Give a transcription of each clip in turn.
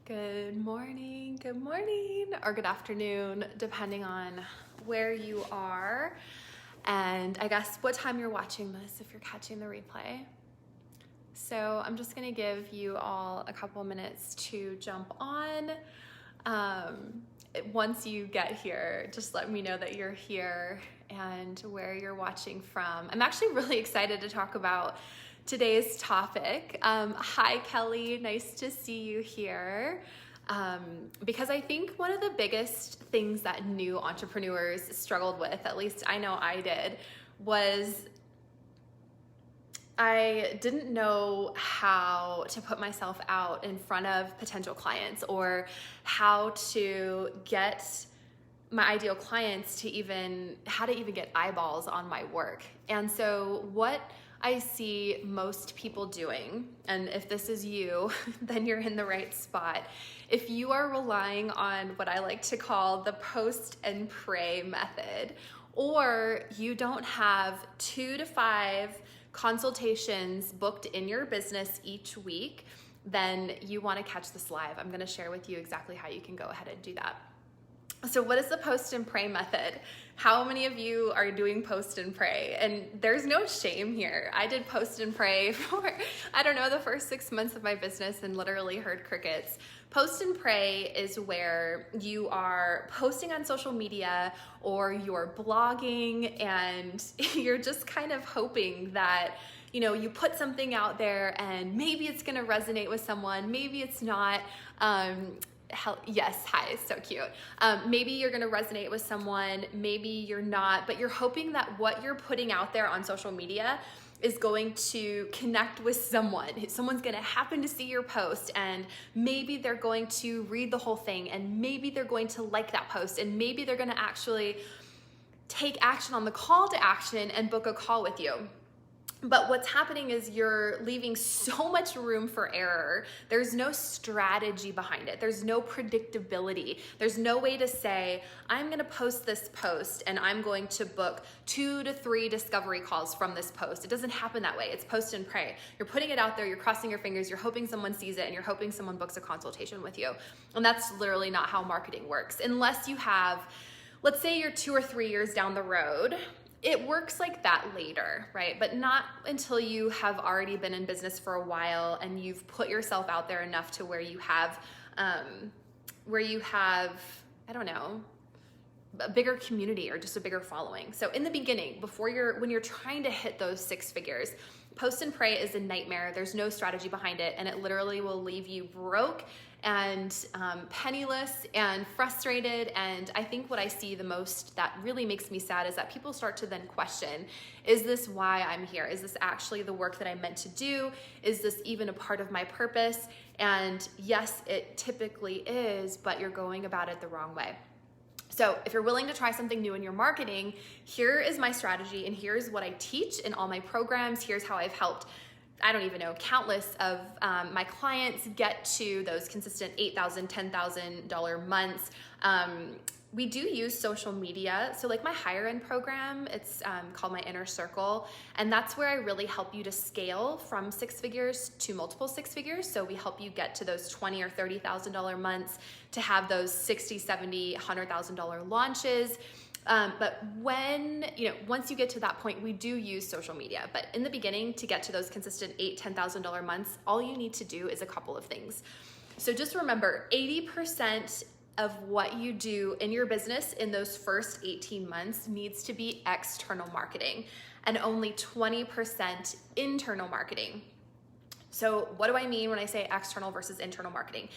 Good morning, or good afternoon, depending on where you are, and I guess what time you're watching this if you're catching the replay. So I'm just gonna give you all a couple minutes to jump on. Once you get here, just let me know that you're here and where you're watching from. I'm actually really excited to talk about today's topic. Hi, Kelly, nice to see you here. Because I think one of the biggest things that new entrepreneurs struggled with, at least I know I did, was I didn't know how to put myself out in front of potential clients or how to get my ideal clients to how to even get eyeballs on my work. And so what I see most people doing, and if this is you, then you're in the right spot. If you are relying on what I like to call the post and pray method, or you don't have 2 to 5 consultations booked in your business each week, then you want to catch this live. I'm going to share with you exactly how you can go ahead and do that. So what is the post and pray method? How many of you are doing post and pray? And there's no shame here. I did post and pray for, I don't know, the first 6 months of my business and literally heard crickets. Post and pray is where you are posting on social media or you're blogging and you're just kind of hoping that you put something out there and maybe it's gonna resonate with someone, maybe it's not. Yes, hi, so cute. Maybe you're gonna resonate with someone, maybe you're not, but you're hoping that what you're putting out there on social media is going to connect with someone. Someone's gonna happen to see your post and maybe they're going to read the whole thing and maybe they're going to like that post and maybe they're gonna actually take action on the call to action and book a call with you. But what's happening is you're leaving so much room for error. There's no strategy behind it. There's no predictability. There's no way to say, I'm gonna post this post and I'm going to book 2 to 3 discovery calls from this post. It doesn't happen that way. It's post and pray. You're putting it out there, you're crossing your fingers, you're hoping someone sees it, and you're hoping someone books a consultation with you. And that's literally not how marketing works. Unless you have, let's say you're 2 or 3 years down the road, it works like that later, right? But not until you have already been in business for a while and you've put yourself out there enough to where you have, I don't know, a bigger community or just a bigger following. So in the beginning, when you're trying to hit those 6 figures, post and pray is a nightmare. There's no strategy behind it, and it literally will leave you broke and penniless and frustrated. And I think what I see the most that really makes me sad is that people start to then question, is this why I'm here? Is this actually the work that I'm meant to do? Is this even a part of my purpose? And yes, it typically is, but you're going about it the wrong way. So if you're willing to try something new in your marketing, here is my strategy and here's what I teach in all my programs. Here's how I've helped, I don't even know, countless of my clients get to those consistent $8,000, $10,000 months. We do use social media. So like my higher end program, it's called my Inner Circle. And that's where I really help you to scale from 6 figures to multiple 6 figures. So we help you get to those $20,000 or $30,000 months to have those $60,000, $70,000, $100,000 launches. But once you get to that point, we do use social media. But in the beginning, to get to those consistent $8,000, $10,000 months, all you need to do is a couple of things. So just remember, 80% of what you do in your business in those first 18 months needs to be external marketing, and only 20% internal marketing. So what do I mean when I say external versus internal marketing?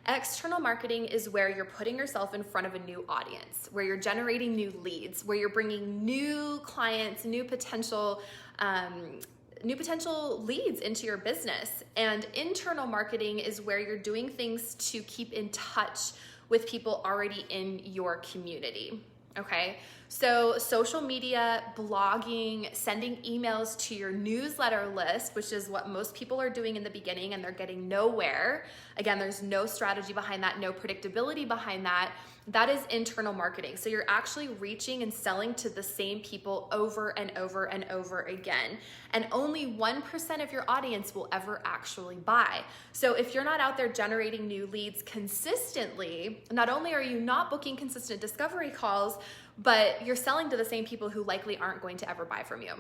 External marketing is where you're putting yourself in front of a new audience, where you're generating new leads, where you're bringing new clients, new potential leads into your business. And internal marketing is where you're doing things to keep in touch with people already in your community. Okay, So social media, blogging, sending emails to your newsletter list, which is what most people are doing in the beginning and they're getting nowhere. Again, there's no strategy behind that, no predictability behind that. That is internal marketing. So you're actually reaching and selling to the same people over and over and over again. And only 1% of your audience will ever actually buy. So if you're not out there generating new leads consistently, not only are you not booking consistent discovery calls, but you're selling to the same people who likely aren't going to ever buy from you.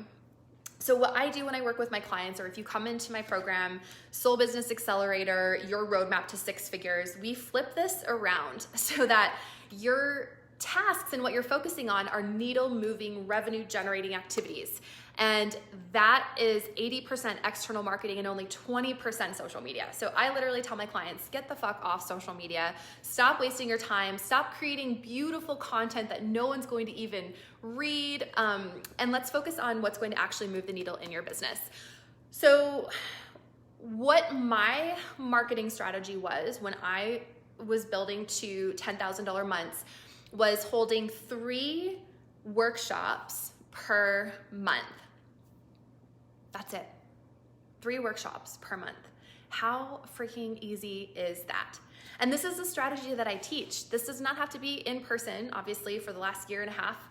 So what I do when I work with my clients, or if you come into my program, Soul Business Accelerator, your roadmap to 6 figures, we flip this around so that your tasks and what you're focusing on are needle moving, revenue generating activities. And that is 80% external marketing and only 20% social media. So I literally tell my clients, get the fuck off social media. Stop wasting your time. Stop creating beautiful content that no one's going to even read. And let's focus on what's going to actually move the needle in your business. So what my marketing strategy was when I was building to $10,000 months was holding 3 workshops per month. That's it. 3 workshops per month. How freaking easy is that? And this is a strategy that I teach. This does not have to be in person, obviously, for the last year and a half.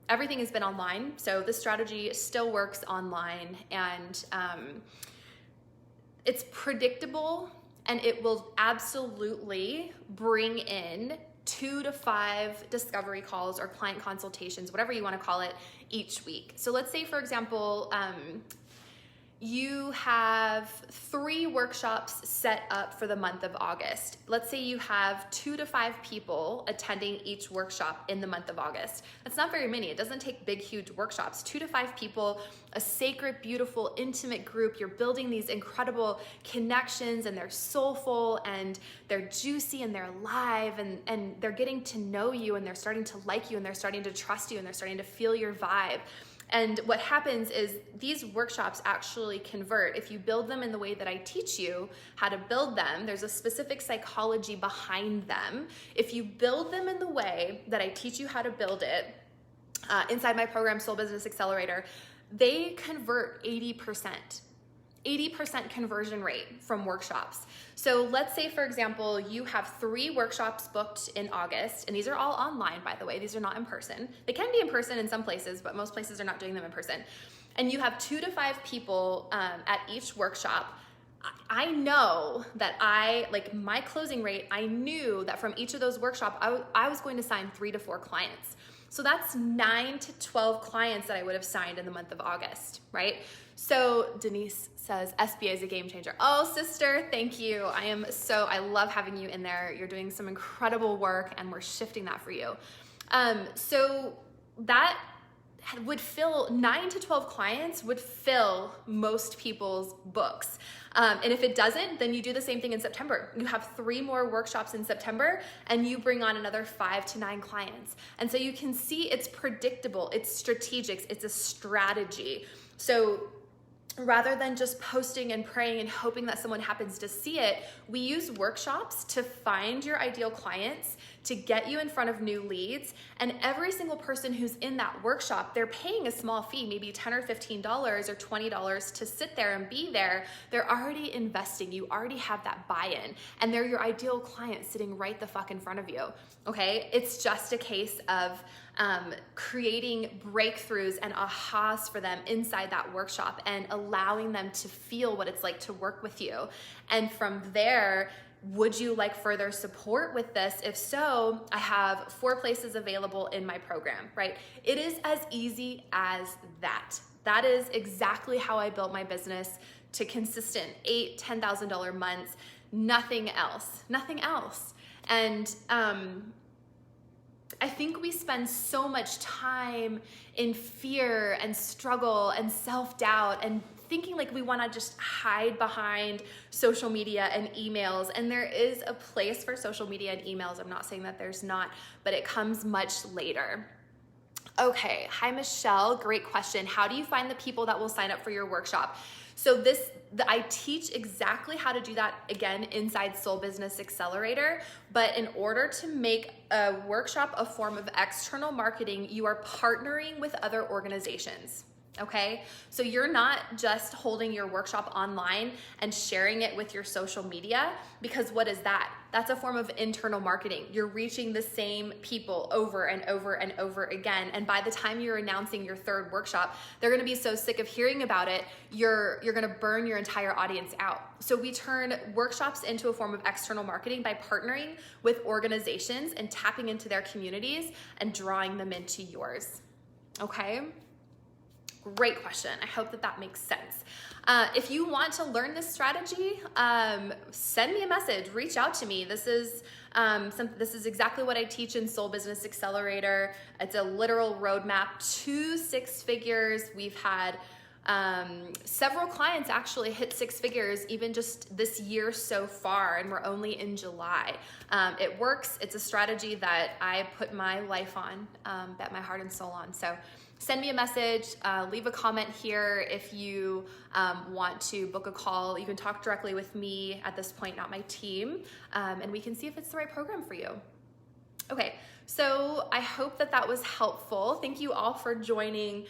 Everything has been online, so this strategy still works online, and it's predictable, and it will absolutely bring in 2 to 5 discovery calls or client consultations, whatever you want to call it, each week. So let's say, for example, you have 3 workshops set up for the month of August. Let's say you have 2 to 5 people attending each workshop in the month of August. That's not very many. It doesn't take big, huge workshops. 2 to 5 people, a sacred, beautiful, intimate group. You're building these incredible connections, and they're soulful and they're juicy and they're live, and they're getting to know you, and they're starting to like you, and they're starting to trust you, and they're starting to feel your vibe. And what happens is these workshops actually convert. If you build them in the way that I teach you how to build them, there's a specific psychology behind them. If you build them in the way that I teach you how to build it, inside my program, Soul Business Accelerator, they convert 80%. 80% conversion rate from workshops. So let's say, for example, you have 3 workshops booked in August, and these are all online, by the way. These are not in person. They can be in person in some places, but most places are not doing them in person. And you have 2 to 5 people at each workshop. I know that my closing rate, I knew that from each of those workshops, I was going to sign 3 to 4 clients. So that's 9 to 12 clients that I would have signed in the month of August, right? So Denise says, SBA is a game changer. Oh, sister, thank you. I love having you in there. You're doing some incredible work, and we're shifting that for you. So that would fill 9 to 12 clients would fill most people's books. And if it doesn't, then you do the same thing in September. You have 3 more workshops in September, and you bring on another 5 to 9 clients. And so you can see it's predictable, it's strategic, it's a strategy. So rather than just posting and praying and hoping that someone happens to see it, we use workshops to find your ideal clients, to get you in front of new leads. And every single person who's in that workshop, they're paying a small fee, maybe $10 or $15 or $20 to sit there and be there. They're already investing. You already have that buy-in, and they're your ideal client sitting right the fuck in front of you. Okay? It's just a case of creating breakthroughs and ahas for them inside that workshop and allowing them to feel what it's like to work with you. And from there, would you like further support with this? If so, I have 4 places available in my program, right? It is as easy as that. That is exactly how I built my business to consistent $8,000, $10,000 months, nothing else. And I think we spend so much time in fear and struggle and self-doubt and thinking like we want to just hide behind social media and emails. And there is a place for social media and emails. I'm not saying that there's not, but it comes much later. Okay, hi Michelle, great question. How do you find the people that will sign up for your workshop? So I teach exactly how to do that again inside Soul Business Accelerator, but in order to make a workshop a form of external marketing, you are partnering with other organizations. Okay, so you're not just holding your workshop online and sharing it with your social media, because what is that? That's a form of internal marketing. You're reaching the same people over and over and over again. And by the time you're announcing your third workshop, they're gonna be so sick of hearing about it, you're gonna burn your entire audience out. So we turn workshops into a form of external marketing by partnering with organizations and tapping into their communities and drawing them into yours. Okay? Great question. I hope that makes sense. If you want to learn this strategy, send me a message, reach out to me. This is exactly what I teach in Soul Business Accelerator. It's a literal roadmap to 6 figures. We've had several clients actually hit 6 figures even just this year so far, and we're only in July. It works. It's a strategy that I put my life on, bet my heart and soul on. So send me a message, leave a comment here if you want to book a call. You can talk directly with me at this point, not my team, and we can see if it's the right program for you. Okay, so I hope that was helpful. Thank you all for joining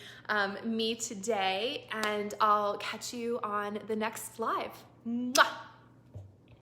me today, and I'll catch you on the next live. Mwah!